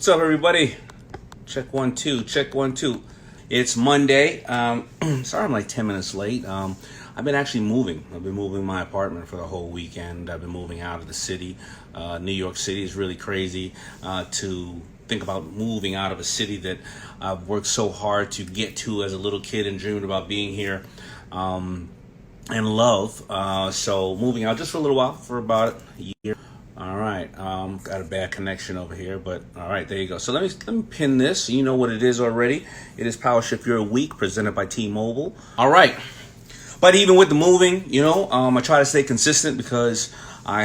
What's up, everybody? Check 1 2. Check 1 2. It's Monday. Sorry, I'm like 10 minutes late. I've been actually moving. I've been moving my apartment for the whole weekend. I've been moving out of the city. New York City is really crazy to think about moving out of a city that I've worked so hard to get to as a little kid and dreamed about being here and love. So moving out just for a little while, for about a year. All right, got a bad connection over here, but all right, there you go. So let me pin this. You know what it is already. It is Powershift Your week, presented by T-Mobile. All right, but even with the moving, I try to stay consistent because I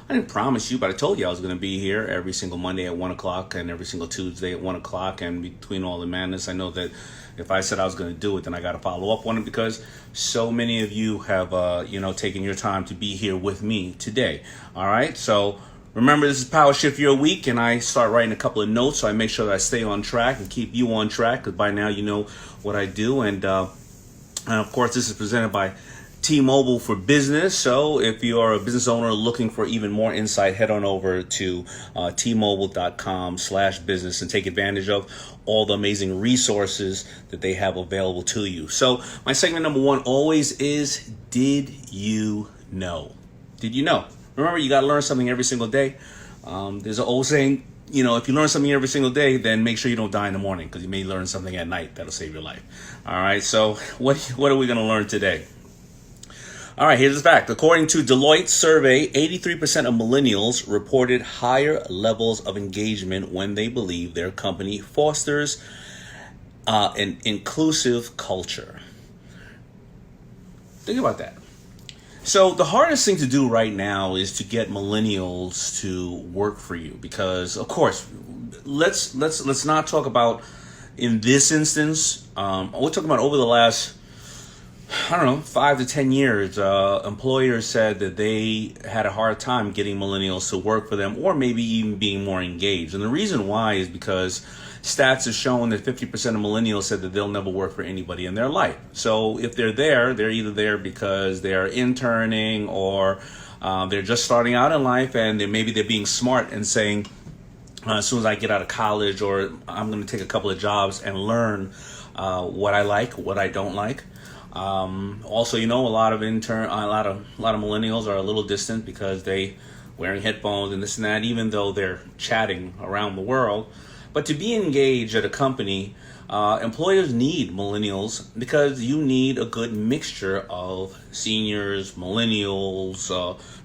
didn't promise you, but I told you I was going to be here every single Monday at 1 o'clock and every single Tuesday at 1 o'clock. And between all the madness, I know that if I said I was going to do it, then I got to follow up on it because so many of you have, taken your time to be here with me today. All right. So remember, this is Powershift Your week, and I start writing a couple of notes so I make sure that I stay on track and keep you on track because by now you know what I do. And of course, this is presented by T-Mobile for Business. So if you're a business owner looking for even more insight, head on over to tmobile.com/business and take advantage of all the amazing resources that they have available to you. So my segment number one always is, did you know? Did you know? Remember, you got to learn something every single day. There's an old saying, if you learn something every single day, then make sure you don't die in the morning because you may learn something at night that'll save your life. All right. So what are we going to learn today? All right, here's the fact. According to Deloitte survey, 83% of millennials reported higher levels of engagement when they believe their company fosters an inclusive culture. Think about that. So the hardest thing to do right now is to get millennials to work for you because, of course, let's not talk about in this instance. We're talking about over the last 5 to 10 years, employers said that they had a hard time getting millennials to work for them or maybe even being more engaged. And the reason why is because stats have shown that 50% of millennials said that they'll never work for anybody in their life. So if they're there, they're either there because they're interning or they're just starting out in life and maybe they're being smart and saying, as soon as I get out of college or I'm going to take a couple of jobs and learn what I like, what I don't like. Also, a lot of millennials are a little distant because they wearing headphones and this and that, even though they're chatting around the world. But to be engaged at a company, employers need millennials because you need a good mixture of seniors, millennials,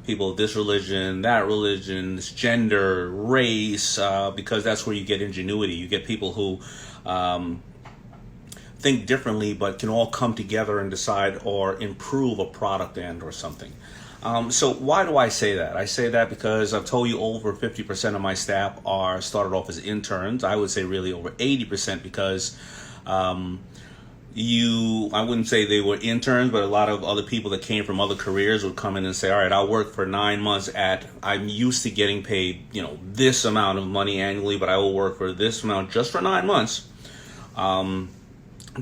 people of this religion, that religion, this gender, race, because that's where you get ingenuity. You get people who think differently, but can all come together and decide or improve a product or something. So why do I say that? I say that because I've told you over 50% of my staff are started off as interns. I would say really over 80% because I wouldn't say they were interns, but a lot of other people that came from other careers would come in and say, all right, I'll work for 9 months I'm used to getting paid, this amount of money annually, but I will work for this amount just for 9 months.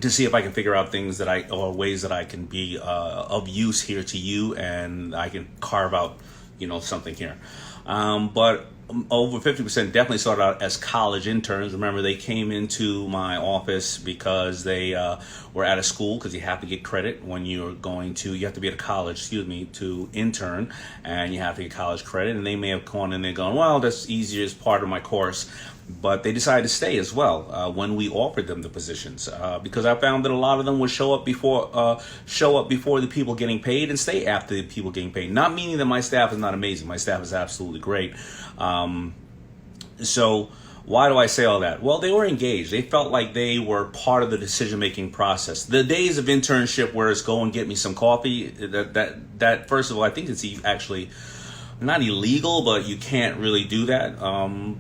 To see if I can figure out things or ways that I can be of use here to you, and I can carve out, something here. But over 50% definitely started out as college interns. Remember, they came into my office because they were at a school, because you have to get credit when you have to be at a college, to intern, and you have to get college credit. And they may have gone in there going, well, that's easier as part of my course. But they decided to stay as well when we offered them the positions because I found that a lot of them would show up before the people getting paid and stay after the people getting paid. Not meaning that my staff is not amazing. My staff is absolutely great. So why do I say all that? Well, they were engaged. They felt like they were part of the decision-making process. The days of internship where it's go and get me some coffee, that first of all, I think it's actually not illegal, but you can't really do that.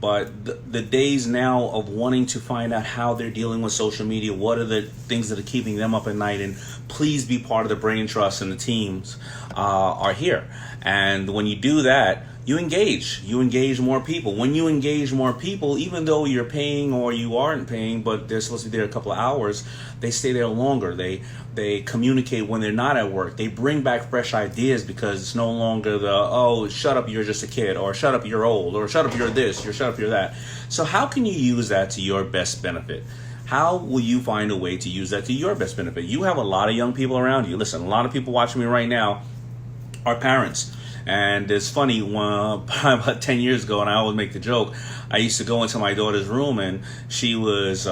But the days now of wanting to find out how they're dealing with social media, what are the things that are keeping them up at night, and please be part of the brain trust and the teams are here. And when you do that, you engage more people. When you engage more people, even though you're paying or you aren't paying, but they're supposed to be there a couple of hours, they stay there longer. They communicate when they're not at work. They bring back fresh ideas because it's no longer the, oh, shut up, you're just a kid, or shut up, you're old, or shut up, you're this, or shut up, you're that. So how can you use that to your best benefit? How will you find a way to use that to your best benefit? You have a lot of young people around you. Listen, a lot of people watching me right now are parents. And it's funny, about 10 years ago, and I always make the joke, I used to go into my daughter's room and she was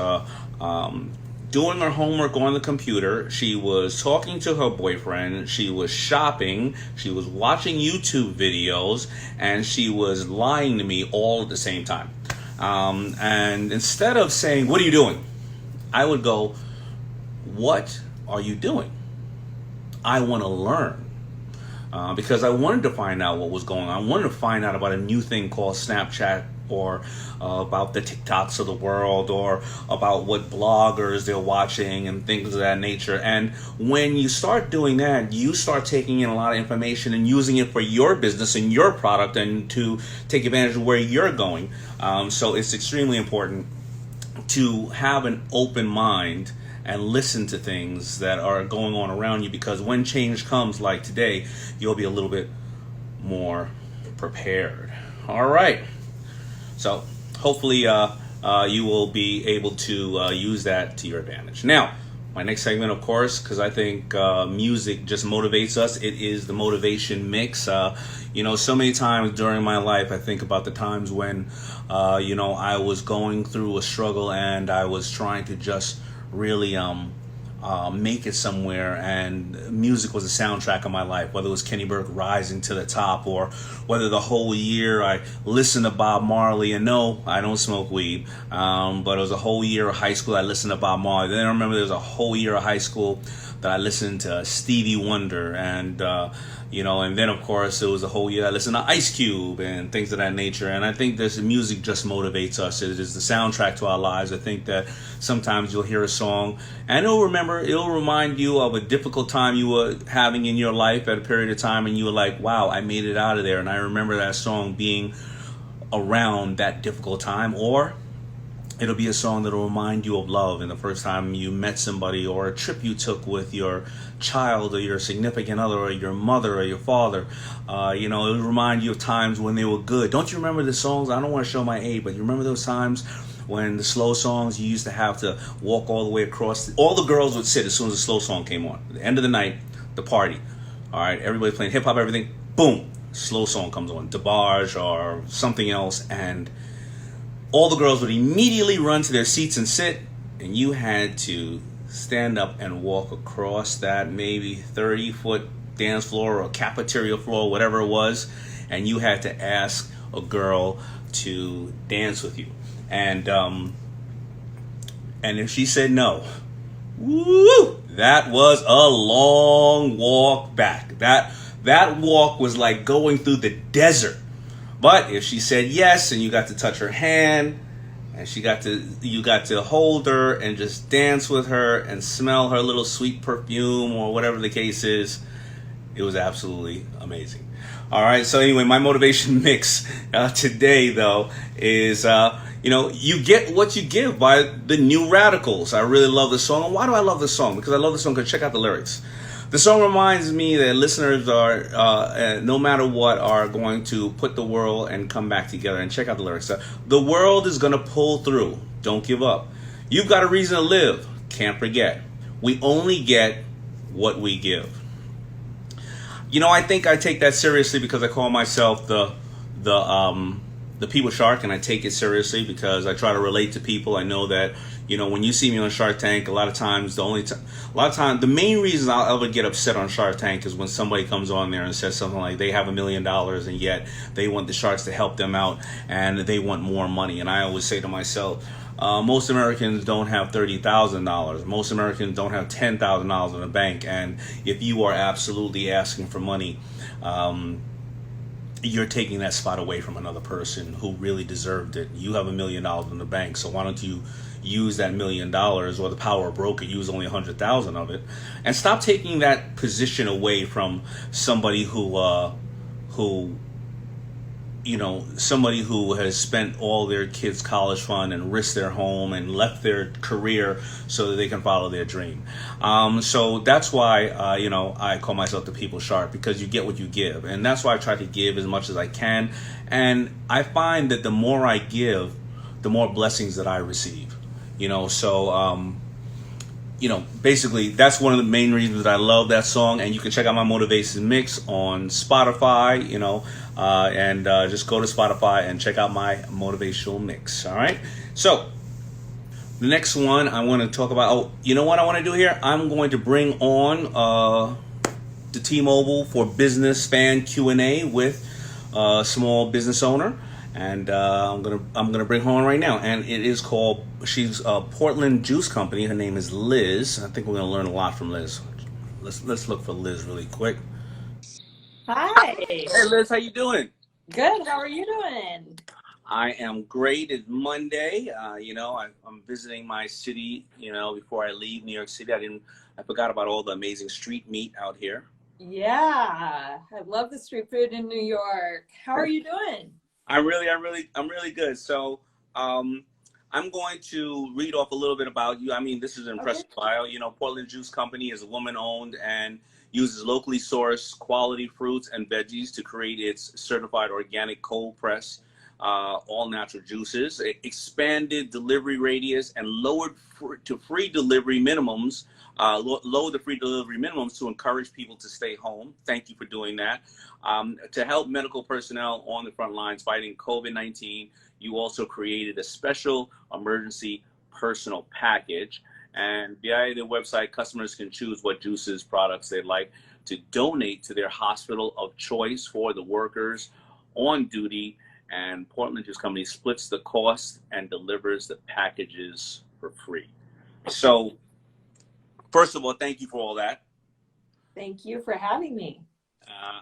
doing her homework on the computer. She was talking to her boyfriend. She was shopping. She was watching YouTube videos. And she was lying to me all at the same time. And instead of saying, what are you doing? I would go, what are you doing? I want to learn. Because I wanted to find out what was going on. I wanted to find out about a new thing called Snapchat, or about the TikToks of the world, or about what bloggers they're watching and things of that nature. And when you start doing that, you start taking in a lot of information and using it for your business and your product and to take advantage of where you're going. So it's extremely important to have an open mind and listen to things that are going on around you, because when change comes like today, you'll be a little bit more prepared. All right. So hopefully you will be able to use that to your advantage. Now, my next segment, of course, because I think music just motivates us. It is the motivation mix. So many times during my life, I think about the times when, I was going through a struggle and I was trying to just really make it somewhere, and music was the soundtrack of my life, whether it was Kenny Burke Rising to the Top, or whether the whole year I listened to Bob Marley. And no, I don't smoke weed, but it was a whole year of high school I listened to Bob Marley. Then I remember there was a whole year of high school that I listened to Stevie Wonder, and and then of course it was a whole year I listened to Ice Cube and things of that nature. And I think this music just motivates us. It is the soundtrack to our lives. I think that sometimes you'll hear a song and it'll remind you of a difficult time you were having in your life at a period of time, and you were like, wow, I made it out of there. And I remember that song being around that difficult time. Or it'll be a song that'll remind you of love and the first time you met somebody, or a trip you took with your child or your significant other or your mother or your father. It'll remind you of times when they were good. Don't you remember the songs? I don't want to show my age, but you remember those times when the slow songs, you used to have to walk all the way across. All the girls would sit as soon as the slow song came on. At the end of the night, the party. All right, everybody's playing hip hop, everything. Boom, slow song comes on, DeBarge or something else, and all the girls would immediately run to their seats and sit, and you had to stand up and walk across that maybe 30-foot dance floor or cafeteria floor, whatever it was, and you had to ask a girl to dance with you. And if she said no, woo, that was a long walk back. That walk was like going through the desert. But if she said yes, and you got to touch her hand, and you got to hold her and just dance with her and smell her little sweet perfume or whatever the case is, it was absolutely amazing. All right. So anyway, my motivation mix today, though, is you get what you give by the New Radicals. I really love the song. And why do I love the song? Because I love the song because check out the lyrics. The song reminds me that listeners are, no matter what, are going to put the world and come back together. And check out the lyrics. The world is going to pull through. Don't give up. You've got a reason to live. Can't forget. We only get what we give. I think I take that seriously because I call myself the people shark, and I take it seriously because I try to relate to people. I know that, when you see me on Shark Tank, a lot of times the main reason I'll ever get upset on Shark Tank is when somebody comes on there and says something like they have $1 million and yet they want the sharks to help them out and they want more money. And I always say to myself, most Americans don't have $30,000. Most Americans don't have $10,000 in the bank. And if you are absolutely asking for money, you're taking that spot away from another person who really deserved it. You have $1 million in the bank, so why don't you use that $1 million, or the power broker use only 100,000 of it, and stop taking that position away from somebody who somebody who has spent all their kids' college fund and risked their home and left their career so that they can follow their dream. So that's why, I call myself the People Shark, because you get what you give. And that's why I try to give as much as I can. And I find that the more I give, the more blessings that I receive. Basically, that's one of the main reasons that I love that song. And you can check out my motivation mix on Spotify, and just go to Spotify and check out my motivational mix. All right. So the next one I want to talk about. Oh, you know what I want to do here? I'm going to bring on the T-Mobile for Business fan Q&A with a small business owner. And I'm gonna bring her on right now, and it is called. She's a Portland Juice Company. Her name is Liz. I think we're gonna learn a lot from Liz. Let's look for Liz really quick. Hi. Hey Liz, how you doing? Good. How are you doing? I am great. It's Monday. I'm visiting my city. Before I leave New York City, I forgot about all the amazing street meat out here. Yeah, I love the street food in New York. How are you doing? I'm really good. So, I'm going to read off a little bit about you. I mean, this is an impressive bio. Portland Juice Company is woman-owned and uses locally sourced quality fruits and veggies to create its certified organic cold press, all natural juices. It expanded delivery radius and lowered free delivery minimums. Lower the free delivery minimums to encourage people to stay home. Thank you for doing that. To help medical personnel on the front lines fighting COVID-19, you also created a special emergency personal package. And via the website, customers can choose what juices products they'd like to donate to their hospital of choice for the workers on duty. And Portland Juice Company splits the cost and delivers the packages for free. So, first of all, thank you for all that. Thank you for having me.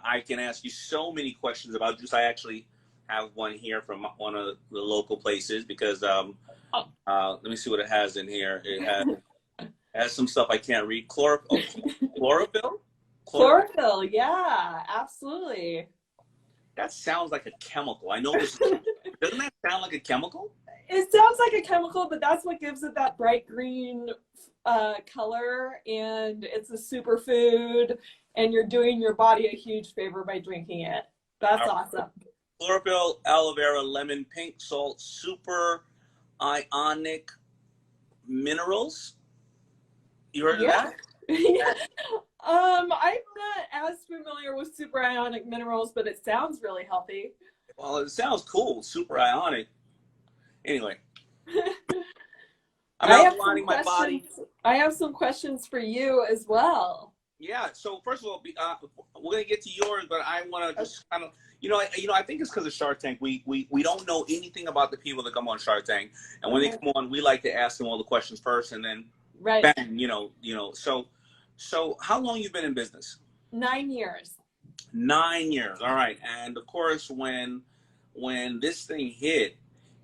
I can ask you so many questions about juice. I actually have one here from one of the local places because let me see what it has in here. It has some stuff I can't read. Chlorophyll? Chlorophyll, yeah, absolutely. That sounds like a chemical. I know this. Doesn't that sound like a chemical? It sounds like a chemical, but that's what gives it that bright green color, and it's a superfood, and you're doing your body a huge favor by drinking it. That's awesome. Chlorophyll, aloe vera, lemon, pink salt, Superionic Minerals. You heard of that? Yeah. I'm not as familiar with Superionic Minerals, but it sounds really healthy. Well, it sounds cool. Superionic. Anyway. I'm outlining my body. I have some questions for you as well. Yeah. So first of all, we're gonna get to yours, but I want to just kind of, I think it's because of Shark Tank. We don't know anything about the people that come on Shark Tank, and when they come on, we like to ask them all the questions first, and then bang, So how long you been in business? 9 years. 9 years. All right. And of course, when this thing hit,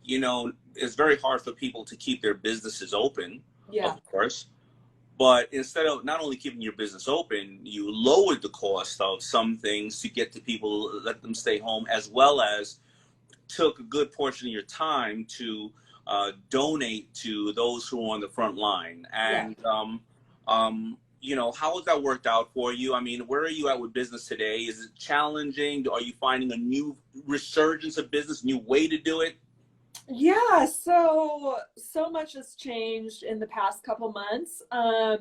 it's very hard for people to keep their businesses open. Yeah. Of course. But instead of not only keeping your business open, you lowered the cost of some things to get to people, let them stay home, as well as took a good portion of your time to donate to those who are on the front line. And, how has that worked out for you? I mean, where are you at with business today? Is it challenging? Are you finding a new resurgence of business, new way to do it? Yeah, so much has changed in the past couple months. Back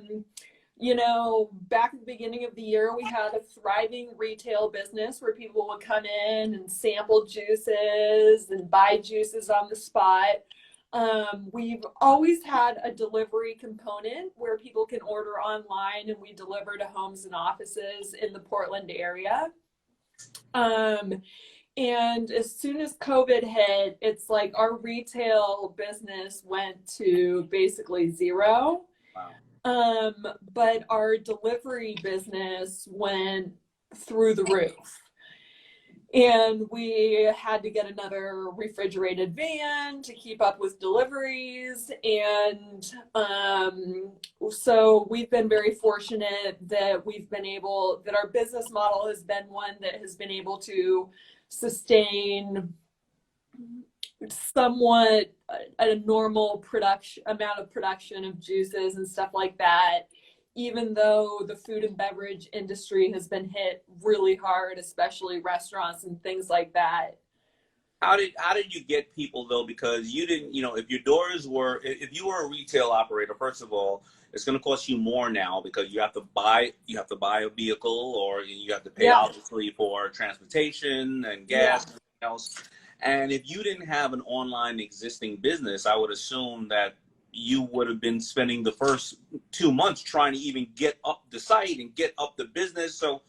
at the beginning of the year, we had a thriving retail business where people would come in and sample juices and buy juices on the spot. We've always had a delivery component where people can order online and we deliver to homes and offices in the Portland area. And as soon as COVID hit, it's like our retail business went to basically zero. Wow. But our delivery business went through the roof. And we had to get another refrigerated van to keep up with deliveries. And so we've been very fortunate that that our business model has been one that has been able to sustain somewhat a normal production amount of production of juices and stuff like that, even though the food and beverage industry has been hit really hard, especially restaurants and things like that. How did you get people though? Because you didn't, if your doors were, if you were a retail operator, first of all, it's going to cost you more now because you have to buy a vehicle, or you have to pay Yeah. obviously for transportation and Yeah. gas and everything else. And if you didn't have an online existing business, I would assume that you would have been spending the first 2 months trying to even get up the site and get up the business. So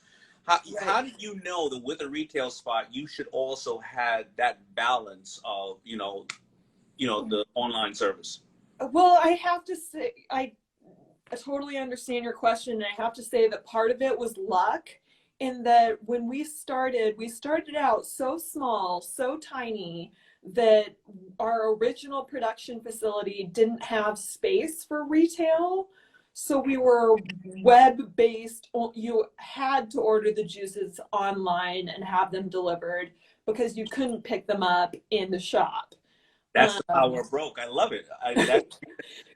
how Right. did you know that with a retail spot, you should also have that balance of, the online service? Well, I have to say, I totally understand your question. And I have to say that part of it was luck, in that when we started out so small, so tiny, that our original production facility didn't have space for retail. So we were web based. You had to order the juices online and have them delivered because you couldn't pick them up in the shop. That's the power Um, of broke. I love it.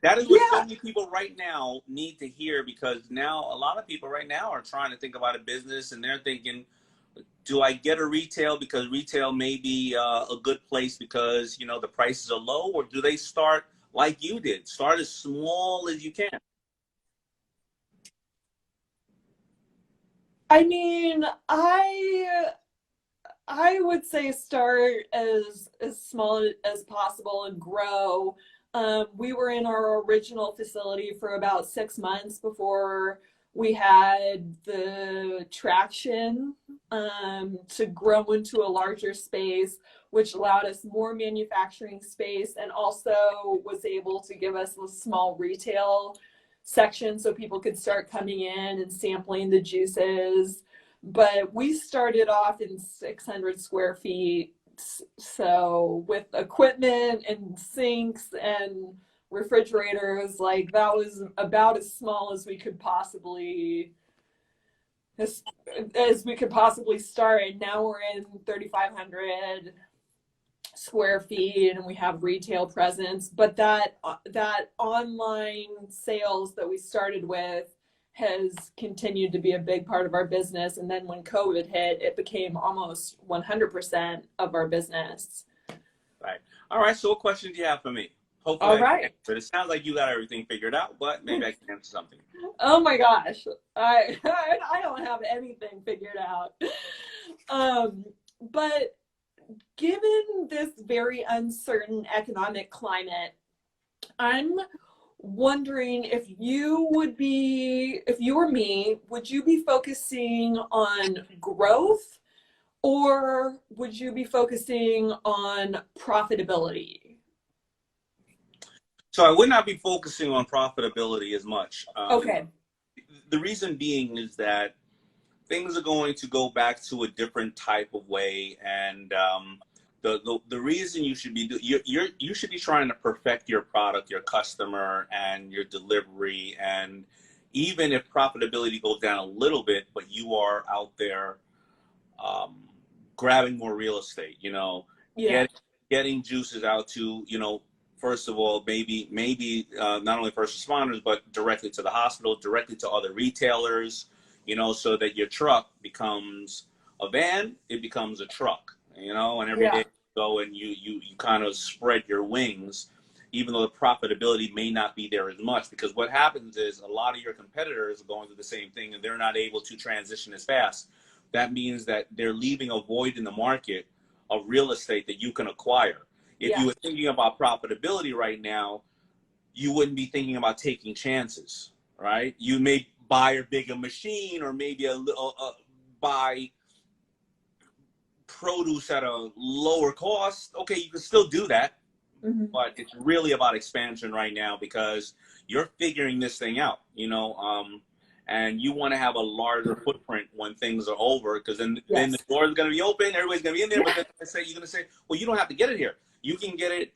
That is what so yeah, many people right now need to hear, because now a lot of people right now are trying to think about a business, and they're thinking, do I get a retail because retail may be a good place because, the prices are low, or do they start like you did? Start as small as you can. I mean, I would say start as small as possible and grow. We were in our original facility for about 6 months before we had the traction to grow into a larger space, which allowed us more manufacturing space and also was able to give us a small retail section so people could start coming in and sampling the juices. But we started off in 600 square feet, so with equipment and sinks and refrigerators, like that was about as small as we could possibly as we could possibly start. And now we're in 3,500 square feet and we have retail presence. But that online sales that we started with has continued to be a big part of our business. And then when COVID hit, it became almost 100% of our business. Right. All right. So what questions do you have for me? Hopefully All I can right. answer. It sounds like you got everything figured out, but maybe I can answer something. Oh my gosh. I don't have anything figured out. Um, but given this very uncertain economic climate, I'm wondering if you were me, would you be focusing on growth or would you be focusing on profitability? So I would not be focusing on profitability as much. Okay. The reason being is that things are going to go back to a different type of way, and the reason you should be you should be trying to perfect your product, your customer, and your delivery. And even if profitability goes down a little bit, but you are out there um, grabbing more real estate, Yeah. get, getting juices out to, first of all, maybe not only first responders, but directly to the hospital, directly to other retailers, so that your truck becomes a van, it becomes a truck, and every day Yeah. you go and you kind of spread your wings, even though the profitability may not be there as much, because what happens is a lot of your competitors are going through the same thing and they're not able to transition as fast. That means that they're leaving a void in the market of real estate that you can acquire. If Yeah. you were thinking about profitability right now, you wouldn't be thinking about taking chances, right? You may buy a bigger machine, or maybe a little buy produce at a lower cost. Okay, you can still do that, Mhm. but it's really about expansion right now because you're figuring this thing out, and you want to have a larger footprint when things are over, because then the Yes. door is going to be open, everybody's going to be in there. Yeah. But then you're going to say, well, you don't have to get it here. You can get it,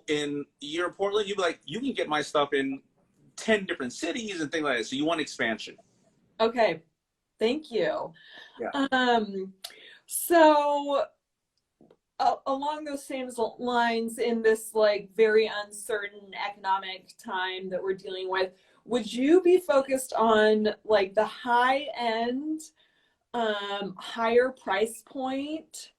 in you're in Portland. You be like, you can get my stuff in 10 different cities and things like that. So you want expansion. Okay. Thank you. Yeah. So along those same lines, in this like very uncertain economic time that we're dealing with, would you be focused on like the high end, higher price point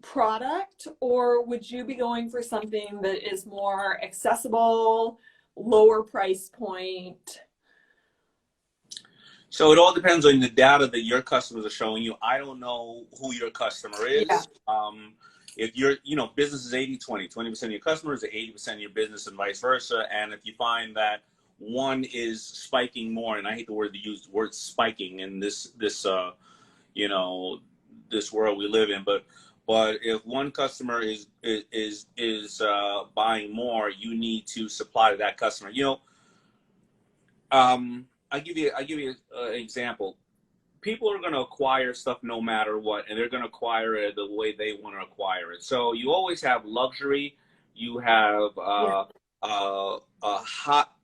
product, or would you be going for something that is more accessible, lower price point? So it all depends on the data that your customers are showing you. I don't know who your customer Yeah. is. If business is 80-20, 20% of your customers are 80% of your business and vice versa. And if you find that one is spiking more, and I hate to use the word spiking in this world we live in, but if one customer is buying more, you need to supply to that customer. I give you an example. People are going to acquire stuff no matter what, and they're going to acquire it the way they want to acquire it. So you always have luxury, you have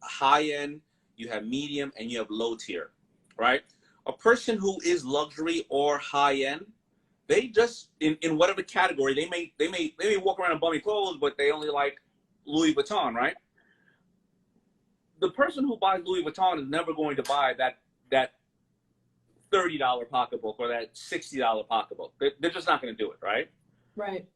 high end, you have medium, and you have low tier, right? A person who is luxury or high end, they just in whatever category they may walk around in bummy clothes, but they only like Louis Vuitton, right? The person who buys Louis Vuitton is never going to buy that $30 pocketbook or that $60 pocketbook. They're just not going to do it, right? Right.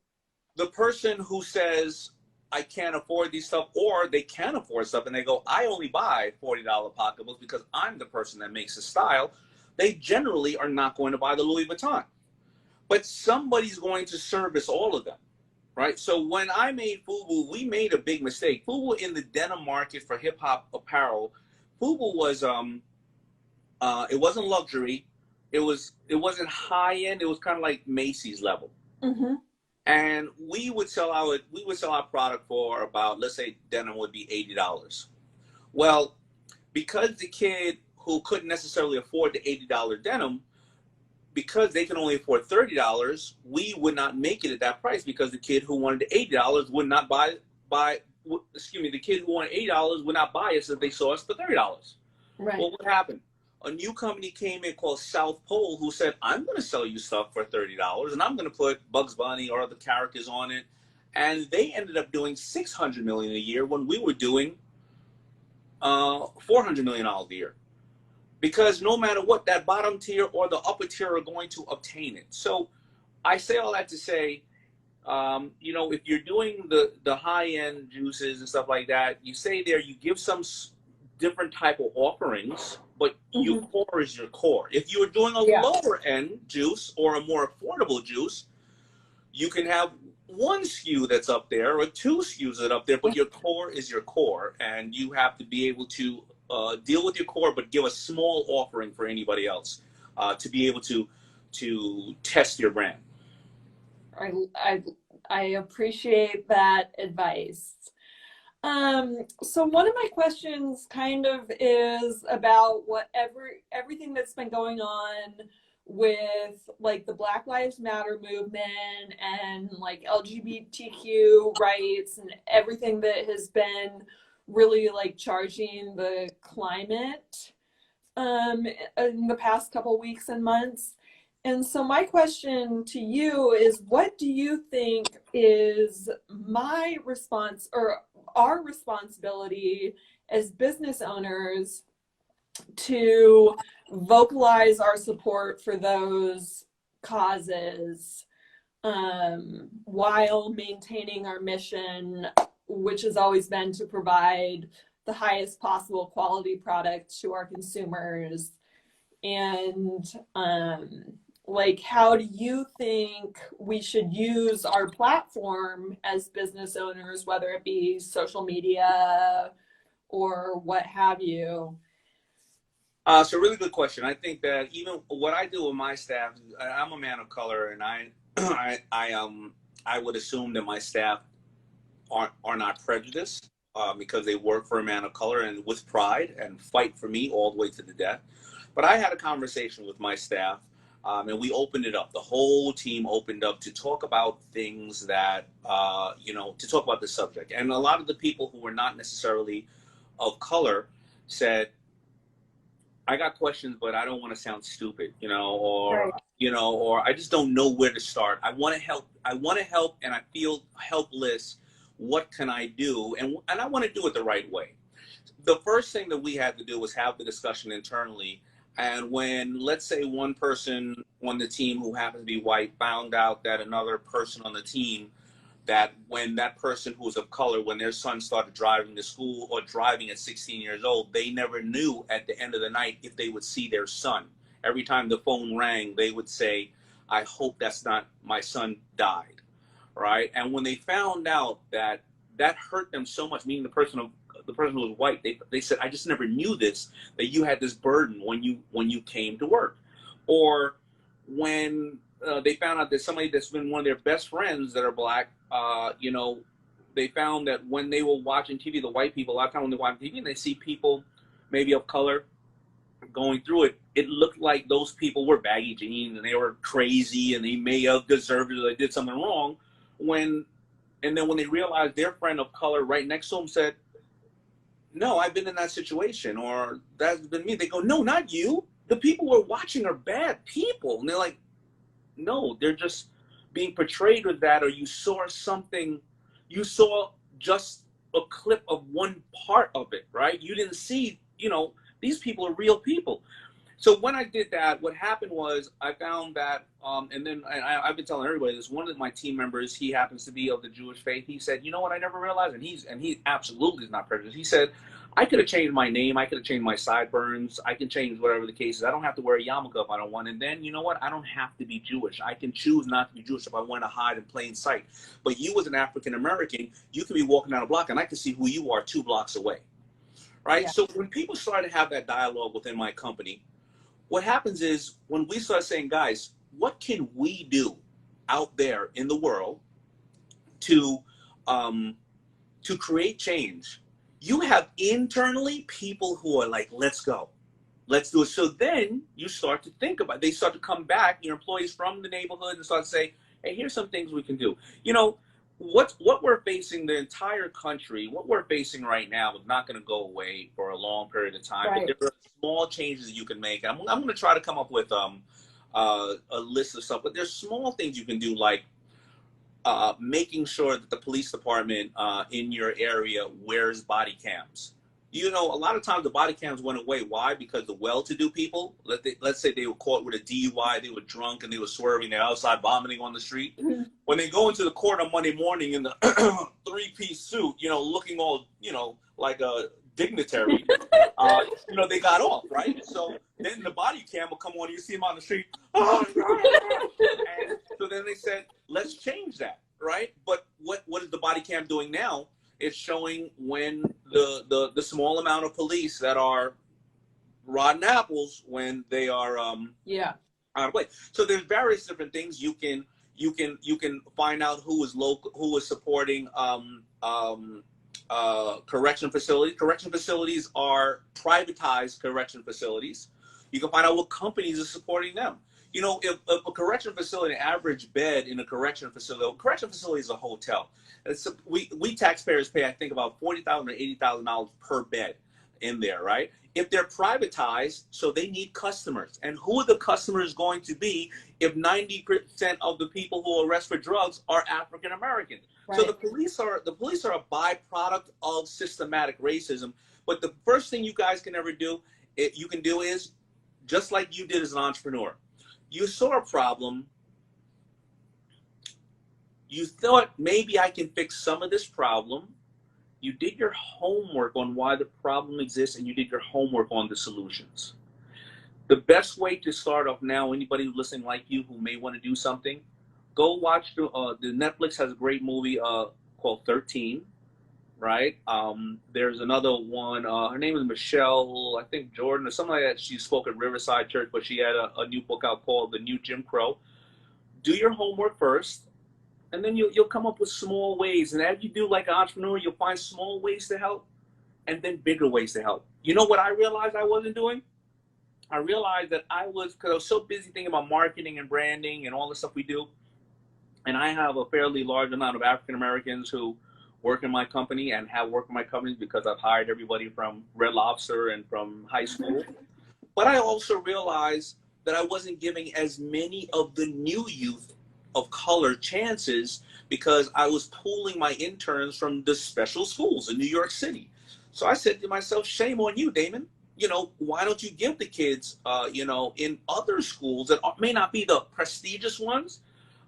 The person who says, I can't afford these stuff, or they can afford stuff and they go, I only buy $40 pocketbooks because I'm the person that makes the style, they generally are not going to buy the Louis Vuitton. But somebody's going to service all of them, right? So when I made FUBU, we made a big mistake. FUBU in the denim market for hip hop apparel, FUBU was it wasn't luxury, it wasn't high end. It was kind of like Macy's level. Mm-hmm. And we would sell our product for about, let's say denim would be $80. Well, because the kid who couldn't necessarily afford the $80 denim, because they can only afford $30, we would not make it at that price, because the kid who wanted the $80 would not the kid who wanted $80 would not buy us if they saw us for $30. Right. Well, what happened? A new company came in called South Pole, who said, I'm going to sell you stuff for $30 and I'm going to put Bugs Bunny or other characters on it. And they ended up doing $600 million a year when we were doing $400 million a year. Because no matter what, that bottom tier or the upper tier are going to obtain it. So I say all that to say, if you're doing the high-end juices and stuff like that, you say there, you give some different type of offerings, but your core is your core. If you're doing a lower-end juice or a more affordable juice, you can have one SKU that's up there or two SKUs that are up there, but your core is your core, and you have to be able to deal with your core, but give a small offering for anybody else to be able to test your brand. I appreciate that advice. So one of my questions kind of is about everything that's been going on with like the Black Lives Matter movement and like LGBTQ rights and everything that has been really like charging the climate in the past couple weeks and months. And so my question to you is, what do you think is my response or our responsibility as business owners to vocalize our support for those causes while maintaining our mission, which has always been to provide the highest possible quality product to our consumers? And like, how do you think we should use our platform as business owners, whether it be social media or what have you? So really good question. I think that even what I do with my staff, I'm a man of color, and I would assume that my staff are not prejudiced because they work for a man of color and with pride and fight for me all the way to the death. But I had a conversation with my staff, and we opened it up. The whole team opened up to talk about things that, to talk about the subject. And a lot of the people who were not necessarily of color said, I got questions, but I don't want to sound stupid, Right. or I just don't know where to start. I want to help. And I feel helpless. What can I do? And I want to do it the right way. The first thing that we had to do was have the discussion internally. And when, let's say, one person on the team who happened to be white found out that another person on the team, that when that person who was of color, when their son started driving to school or driving at 16 years old, they never knew at the end of the night if they would see their son. Every time the phone rang, they would say, I hope that's not my son died, right? And when they found out that hurt them so much, meaning the person who was white, they said, I just never knew this, that you had this burden when you came to work. Or when they found out that somebody that's been one of their best friends that are black, they found that when they were watching TV, the white people, a lot of times when they watch TV and they see people maybe of color going through it, it looked like those people were baggy jeans and they were crazy and they may have deserved it or they did something wrong. And then when they realized their friend of color right next to them said, no, I've been in that situation, or that's been me. They go, no, not you. The people we're watching are bad people. And they're like, no, they're just being portrayed with that, or you saw just a clip of one part of it, right? You didn't see, these people are real people. So when I did that, what happened was I found that, and I've been telling everybody this, one of my team members, he happens to be of the Jewish faith. He said, you know what, I never realized, and he absolutely is not prejudiced. He said, I could have changed my name. I could have changed my sideburns. I can change whatever the case is. I don't have to wear a yarmulke if I don't want. And then, you know what? I don't have to be Jewish. I can choose not to be Jewish if I want to hide in plain sight. But you as an African-American, you can be walking down a block and I can see who you are 2 blocks away, right? Yeah. So when people started to have that dialogue within my company, what happens is when we start saying, guys, what can we do out there in the world to create change? You have internally people who are like, let's go, let's do it. So then you start to think about it. They start to come back, your employees from the neighborhood, and start to say, hey, here's some things we can do. What we're facing, the entire country, what we're facing right now is not going to go away for a long period of time. Right. But there are small changes that you can make. I'm going to try to come up with a list of stuff, but there's small things you can do, like making sure that the police department in your area wears body cams. A lot of times the body cams went away. Why? Because the well-to-do people, let's say they were caught with a DUI, they were drunk and they were swerving, they're outside vomiting on the street. Mm-hmm. When they go into the court on Monday morning in the 3-piece suit, looking all, like a dignitary, they got off, right? So then the body cam will come on, you see them on the street, and so then they said, let's change that, right? But what is the body cam doing now? It's showing when the small amount of police that are rotten apples when they are out of place. So there's various different things you can find out who is local, who is supporting correction facilities. Correction facilities are privatized correction facilities. You can find out what companies are supporting them. If a correction facility, an average bed in a correction facility is a hotel. We taxpayers pay, I think, about $40,000 or $80,000 per bed in there, right? If they're privatized, so they need customers. And who are the customers going to be if 90% of the people who arrest for drugs are African American? Right. So the police are a byproduct of systematic racism. But the first thing you guys can ever do, is just like you did as an entrepreneur. You saw a problem. You thought, maybe I can fix some of this problem. You did your homework on why the problem exists, and you did your homework on the solutions. The best way to start off now, anybody listening like you who may want to do something, go watch the Netflix has a great movie called 13, right? There's another one, her name is Michelle, I think Jordan, or something like that. She spoke at Riverside Church, but she had a new book out called The New Jim Crow. Do your homework first, and then you'll come up with small ways. And as you do, like an entrepreneur, you'll find small ways to help, and then bigger ways to help. You know what I realized I wasn't doing? I realized that because I was so busy thinking about marketing and branding and all the stuff we do, and I have a fairly large amount of African Americans who work in my company and have worked in my companies because I've hired everybody from Red Lobster and from high school. But I also realized that I wasn't giving as many of the new youth of color chances because I was pulling my interns from the special schools in New York City. So I said to myself, shame on you, Damon. Why don't you give the kids, in other schools that may not be the prestigious ones,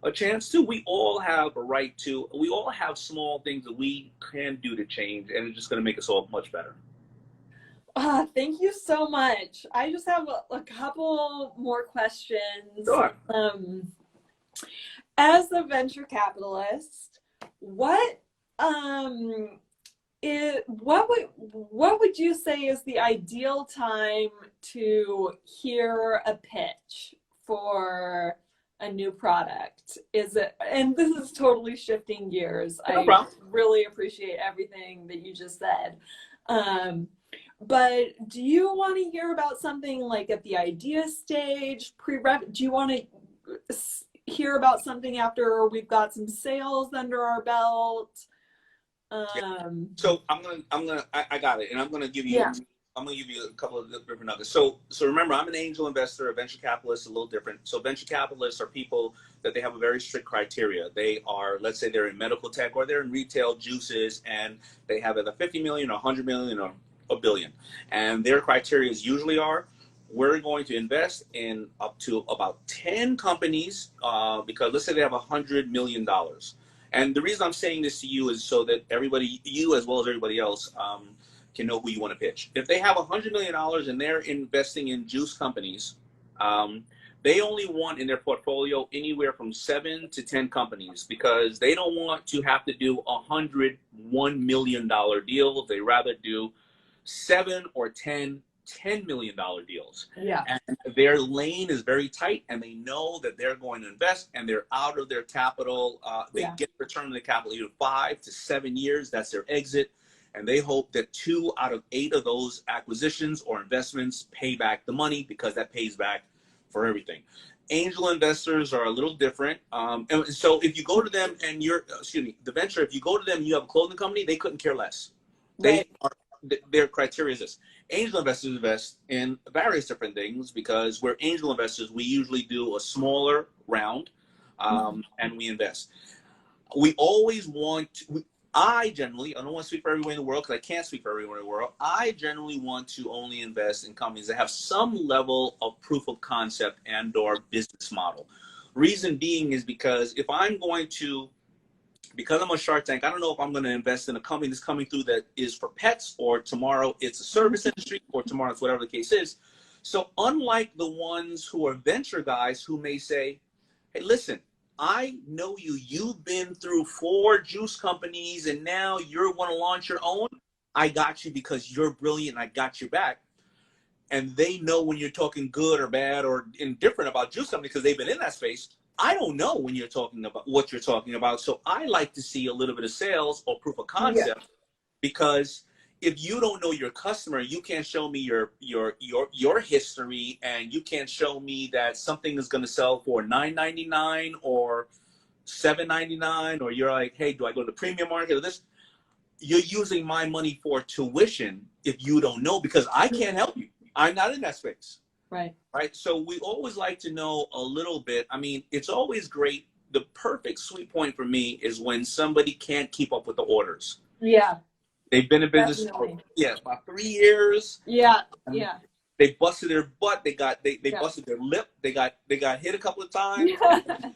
a chance to? We all have a right to, we all have small things that we can do to change, and it's just going to make us all much better. Thank you so much. I just have a couple more questions. Sure. As a venture capitalist, what would you say is the ideal time to hear a pitch for a new product? Is it, and this is totally shifting gears. No problem. I really appreciate everything that you just said. But do you want to hear about something like at the idea stage, do you want to hear about something after we've got some sales under our belt? So I got it, and I'm gonna give you a couple of different nuggets. So remember, I'm an angel investor. A venture capitalist is a little different. So venture capitalists are people that they have a very strict criteria. They are, let's say they're in medical tech or they're in retail juices, and they have either 50 million or 100 million or a billion. And their criteria usually are, we're going to invest in up to about 10 companies because let's say they have $100 million. And the reason I'm saying this to you is so that everybody, you as well as everybody else, can know who you want to pitch. If they have $100 million and they're investing in juice companies, they only want in their portfolio anywhere from 7 to 10 companies because they don't want to have to do $101 million deals. They rather do 7 or 10 $10 million deals. Yeah. And their lane is very tight, and they know that they're going to invest, and they're out of their capital. They get return on the capital either 5 to 7 years. That's their exit. And they hope that 2 out of 8 of those acquisitions or investments pay back the money because that pays back for everything. Angel investors are a little different. And so if you go to them and the venture, if you go to them and you have a clothing company, they couldn't care less. Right. Their criteria is this. Angel investors invest in various different things because we're angel investors. We usually do a smaller round and we invest. We always I don't want to speak for everyone in the world because I can't speak for everyone in the world. I generally want to only invest in companies that have some level of proof of concept and or business model. Reason being is because because I'm on Shark Tank, I don't know if I'm going to invest in a company that's coming through that is for pets, or tomorrow it's a service industry, or tomorrow it's whatever the case is. So unlike the ones who are venture guys who may say, hey, listen, I know you've been through 4 juice companies and now you want to launch your own. I got you because you're brilliant and I got your back. And they know when you're talking good or bad or indifferent about juice companies because they've been in that space. I don't know when you're talking about what you're talking about. So I like to see a little bit of sales or proof of concept because if you don't know your customer, you can't show me your history, and you can't show me that something is going to sell for $9.99 or $7.99, or you're like, hey, do I go to the premium market or this? You're using my money for tuition if you don't know, because I can't help you. I'm not in that space. Right. So we always like to know a little bit. I mean, it's always great. The perfect sweet point for me is when somebody can't keep up with the orders. Yeah. They've been in business for about 3 years. Yeah. They busted their butt. They busted their lip. They got hit a couple of times.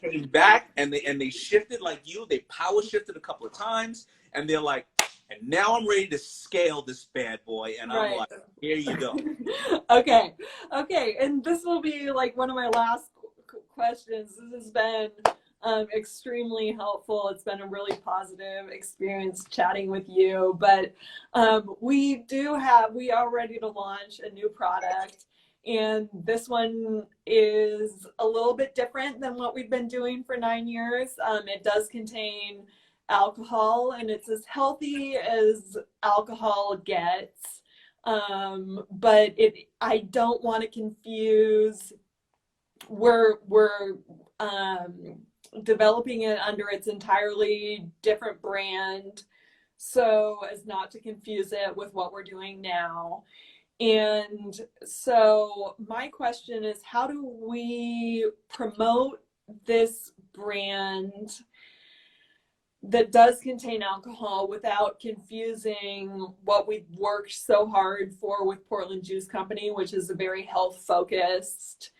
They came back and they shifted like you. They power shifted a couple of times, and they're like, and now I'm ready to scale this bad boy. And I'm like, here you go. Okay. And this will be like one of my last questions. This has been extremely helpful. It's been a really positive experience chatting with you, but we are ready to launch a new product, and this one is a little bit different than what we've been doing for 9 years. It does contain alcohol, and it's as healthy as alcohol gets. But I don't want to confuse. We're developing it under its entirely different brand, so as not to confuse it with what we're doing now. And so my question is, how do we promote this brand that does contain alcohol without confusing what we've worked so hard for with Portland Juice Company, which is a very health focused,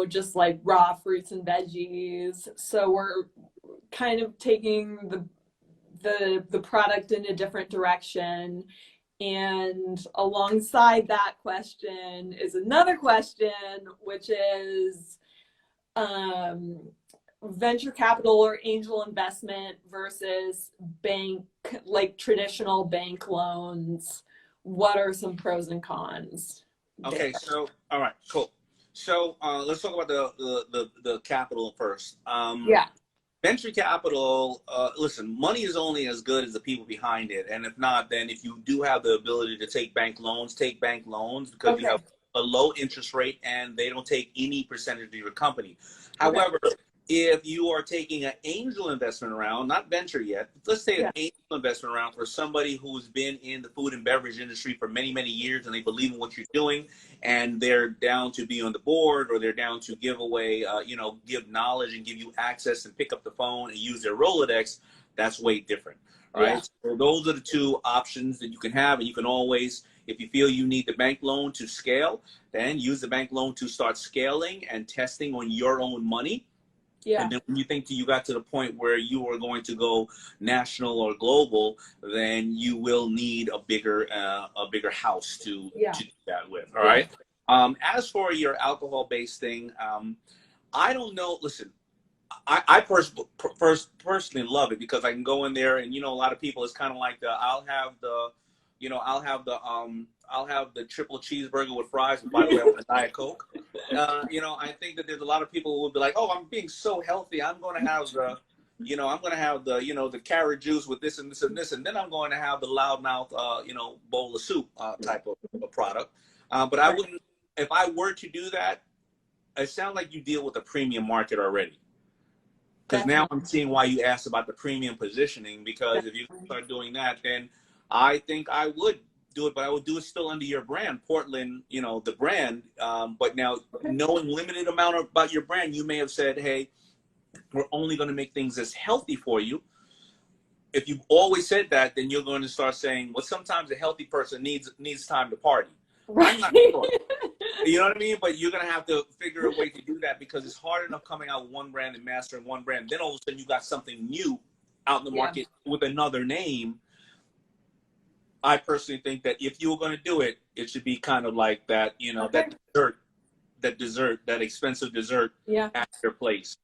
just like raw fruits and veggies. So we're kind of taking the product in a different direction. And alongside that question is another question, which is venture capital or angel investment versus bank, like traditional bank loans. What are some pros and cons there? Okay, so all right, cool. So let's talk about the capital first. Yeah. Venture capital, listen, money is only as good as the people behind it. And if not, then if you do have the ability to take bank loans because you have a low interest rate and they don't take any percentage of your company. However, if you are taking an angel investment round, not venture yet, let's say an angel investment round for somebody who's been in the food and beverage industry for many, many years and they believe in what you're doing and they're down to be on the board or they're down to give away, give knowledge and give you access and pick up the phone and use their Rolodex, that's way different. All right. So those are the two options that you can have. And you can always, if you feel you need the bank loan to scale, then use the bank loan to start scaling and testing on your own money. Yeah. And then when you think you got to the point where you are going to go national or global, then you will need a bigger house to do that with. All right. As for your alcohol-based thing, I don't know. Listen, I personally love it because I can go in there and, a lot of people, it's kind of like I'll have the triple cheeseburger with fries, and by the way, with a Diet Coke. I think that there's a lot of people who will be like, oh, I'm being so healthy. I'm going to have the carrot juice with this and this and this, and then I'm going to have the loudmouth, bowl of soup type of product. But I wouldn't, if I were to do that, it sounds like you deal with a premium market already. Because now I'm seeing why you asked about the premium positioning, because if you start doing that, then I think I would do it, but I would do it still under your brand, Portland, the brand. But now knowing limited amount about your brand, you may have said, hey, we're only going to make things as healthy for you. If you've always said that, then you're going to start saying, well, sometimes a healthy person needs time to party. Right. I'm not sure. You know what I mean? But you're going to have to figure a way to do that because it's hard enough coming out with one brand and mastering one brand. Then all of a sudden you got something new out in the market with another name. I personally think that if you were going to do it, it should be kind of like that, that dessert, that expensive dessert at your place.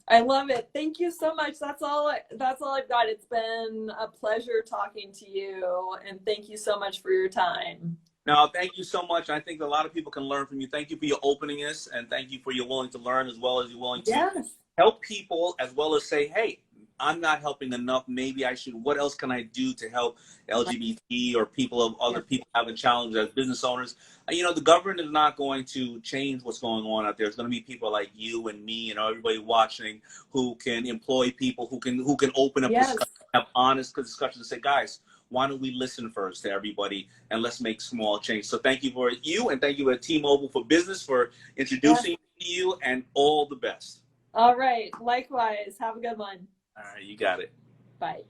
I love it. Thank you so much. That's all I've got. It's been a pleasure talking to you, and thank you so much for your time. No, thank you so much. I think a lot of people can learn from you. Thank you for your openness, and thank you for your willing to learn as well as you're willing to help people, as well as say, hey, I'm not helping enough. Maybe I should. What else can I do to help LGBT or people of other people having challenges as business owners? The government is not going to change what's going on out there. It's going to be people like you and me and everybody watching who can employ people, who can open up discussion, have honest discussions and say, guys, why don't we listen first to everybody and let's make small change. So thank you for you, and thank you to T-Mobile for Business for introducing me to you, and all the best. All right. Likewise. Have a good one. All right. You got it. Bye.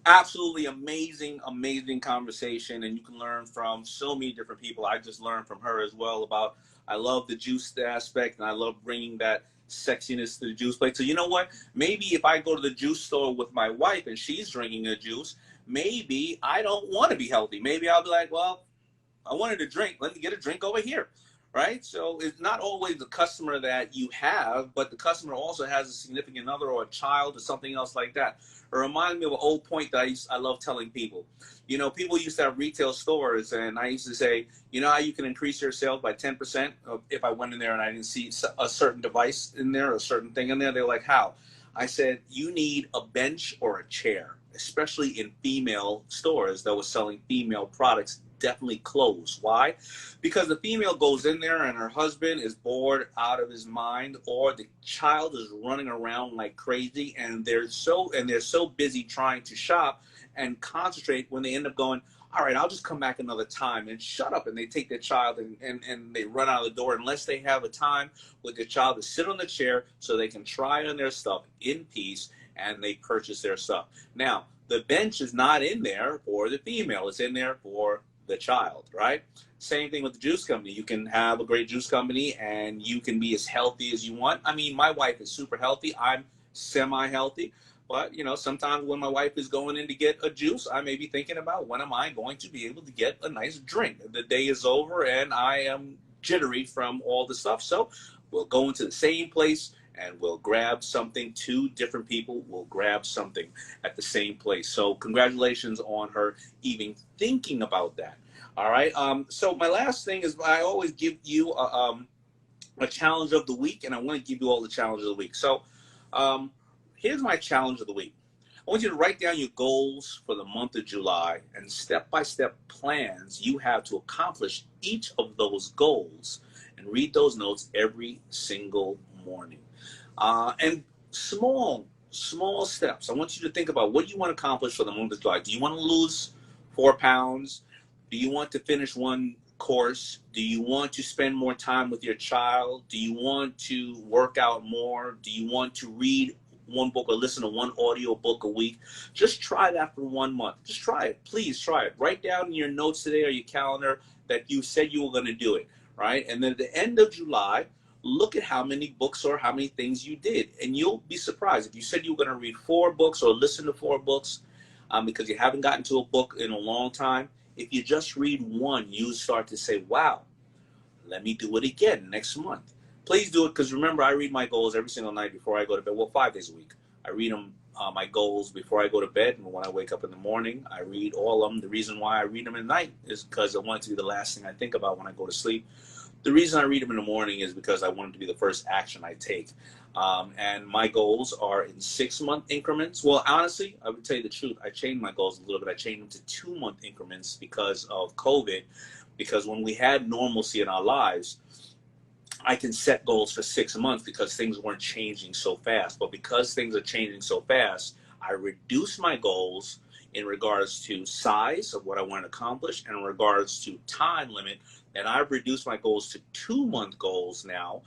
Absolutely amazing, amazing conversation. And you can learn from so many different people. I just learned from her as well about, I love the juice aspect, and I love bringing that sexiness to the juice plate. So you know what? Maybe if I go to the juice store with my wife and she's drinking a juice, maybe I don't want to be healthy. Maybe I'll be like, well, I wanted a drink. Let me get a drink over here. Right? So it's not always the customer that you have, but the customer also has a significant other or a child or something else like that. It reminds me of an old point that I love telling people. People used to have retail stores, and I used to say, how you can increase your sales by 10% if I went in there and I didn't see a certain device in there or a certain thing in there. They're like, how? I said, you need a bench or a chair, especially in female stores that were selling female products. Definitely clothes. Why? Because the female goes in there and her husband is bored out of his mind, or the child is running around like crazy, and they're so busy trying to shop and concentrate when they end up going, all right, I'll just come back another time, and shut up. And they take their child and they run out of the door unless they have a time with their child to sit on the chair so they can try on their stuff in peace, and they purchase their stuff. Now, the bench is not in there for the female. It's in there for the child, right? Same thing with the juice company. You can have a great juice company and you can be as healthy as you want. I mean, my wife is super healthy. I'm semi-healthy. But, you know, sometimes when my wife is going in to get a juice, I may be thinking about, when am I going to be able to get a nice drink? The day is over and I am jittery from all the stuff. So we'll go into the same place and we'll grab something. Two different people will grab something at the same place. So congratulations on her even thinking about that. All right. So my last thing is, I always give you a challenge of the week, and I want to give you all the challenges of the week. So here's my challenge of the week. I want you to write down your goals for the month of July and step-by-step plans you have to accomplish each of those goals, and read those notes every single morning. And small steps. I want you to think about, what do you want to accomplish for the month of July? Do you want to lose 4 pounds? Do you want to finish one course? Do you want to spend more time with your child? Do you want to work out more? Do you want to read one book or listen to one audio book a week? Just try that for 1 month. Just try it. Please try it. Write down in your notes today or your calendar that you said you were going to do it, right? And then at the end of July, look at how many books or how many things you did. And you'll be surprised. If you said you were going to read 4 books or listen to 4 books because you haven't gotten to a book in a long time, if you just read one, you start to say, wow, let me do it again next month. Please do it, because remember, I read my goals every single night before I go to bed. Well, 5 days a week. I read them, my goals, before I go to bed, and when I wake up in the morning, I read all of them. The reason why I read them at night is because I want it to be the last thing I think about when I go to sleep. The reason I read them in the morning is because I want it to be the first action I take. And my goals are in 6-month increments. Well, honestly, I would tell you the truth. I changed my goals a little bit. I changed them to 2-month increments because of COVID. Because when we had normalcy in our lives, I can set goals for 6 months because things weren't changing so fast. But because things are changing so fast, I reduce my goals in regards to size of what I want to accomplish and in regards to time limit. And I've reduced my goals to 2-month goals now.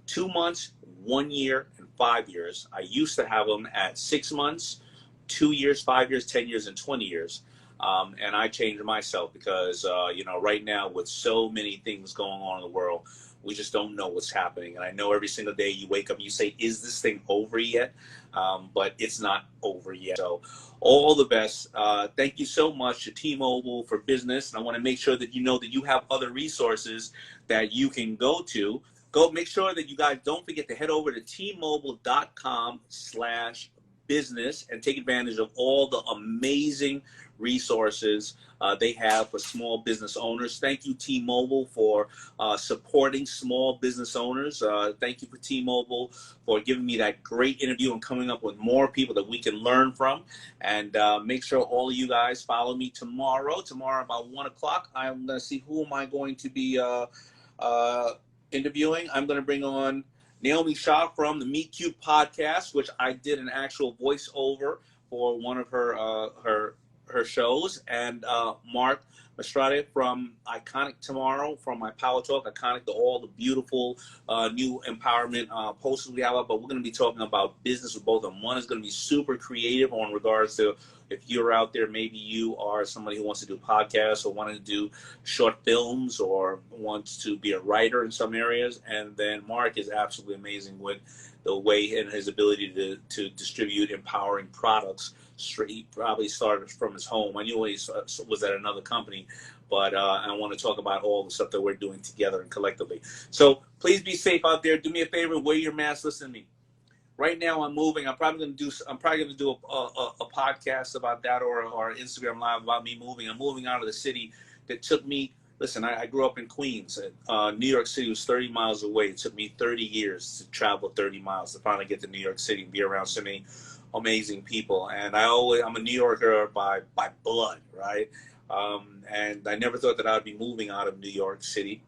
2 months, 1 year, and 5 years. I used to have them at 6 months, 2 years, 5 years, 10 years, and 20 years. And I changed myself because, you know, right now with so many things going on in the world, we just don't know what's happening. And I know every single day you wake up and you say, is this thing over yet? But it's not over yet. So all the best. Thank you so much to T-Mobile for Business. And I want to make sure that you know that you have other resources that you can go to. Go make sure that you guys don't forget to head over to tmobile.com/business and take advantage of all the amazing resources they have for small business owners. Thank you, T-Mobile, for supporting small business owners. Thank you for T-Mobile for giving me that great interview and coming up with more people that we can learn from. And make sure all of you guys follow me tomorrow. Tomorrow about 1 o'clock, I'm going to see who am I going to be interviewing. I'm going to bring on Naomi Shah from the Meet Cute podcast, which I did an actual voiceover for one of her shows, and Mark Mastrade from Iconic tomorrow from my Power Talk Iconic, all the beautiful new empowerment posters we have up. But we're going to be talking about business with both of them. One is going to be super creative on regards to, if you're out there, maybe you are somebody who wants to do podcasts or want to do short films or wants to be a writer in some areas. And then Mark is absolutely amazing with the way and his ability to distribute empowering products. He probably started from his home. I knew he was at another company, but I want to talk about all the stuff that we're doing together and collectively. So please be safe out there. Do me a favor, wear your mask, listen to me. Right now I'm moving. I'm probably going to do a podcast about that, or Instagram Live about me moving. I'm moving out of the city that took me Listen, I grew up in Queens. New York City was 30 miles away. It took me 30 years to travel 30 miles to finally get to New York City and be around so many amazing people. And I'm a New Yorker by blood, right? And I never thought that I would be moving out of New York City.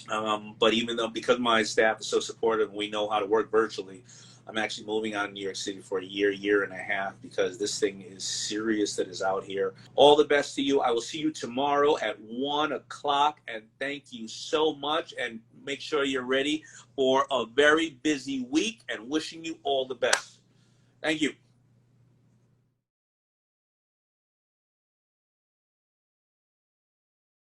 But even though, because my staff is so supportive and we know how to work virtually, I'm actually moving out of New York City for a year and a half, because this thing is serious that is out here. All the best to you. I will see you tomorrow at 1 o'clock, and thank you so much. And make sure you're ready for a very busy week, and wishing you all the best. Thank you.